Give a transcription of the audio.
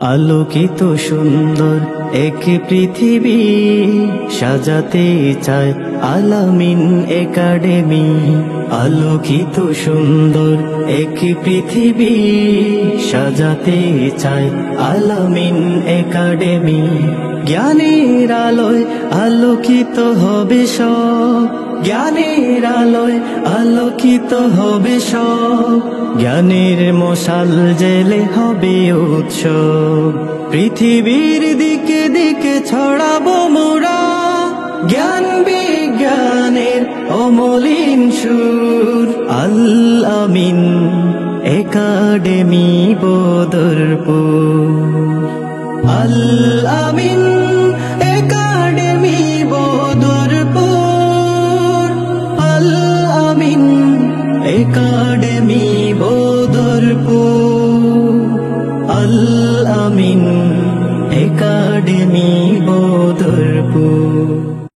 আলোকিত সুন্দর এক পৃথিবী সাজাতে চায় আলামিন একাডেমি। আলোকিত সুন্দর এক পৃথিবী সাজাতে চায় আলামিন একাডেমি। জ্ঞানের আলোয় আলোকিত হবে সব, জ্ঞানের আলোয় আলোকিত হবে সব। জ্ঞানের মশাল জেলে হবে উৎসব। পৃথিবীর দিকে দিকে ছড়াবো মোরা জ্ঞান বিজ্ঞানের অমলিন সুর। আল আমিন একাডেমি বদরপুর। আল আমিন একাডেমি বদরপুর। আল আমিন একাডেমি বদরপুর। আল আমিন একাডেমি বদরপুর।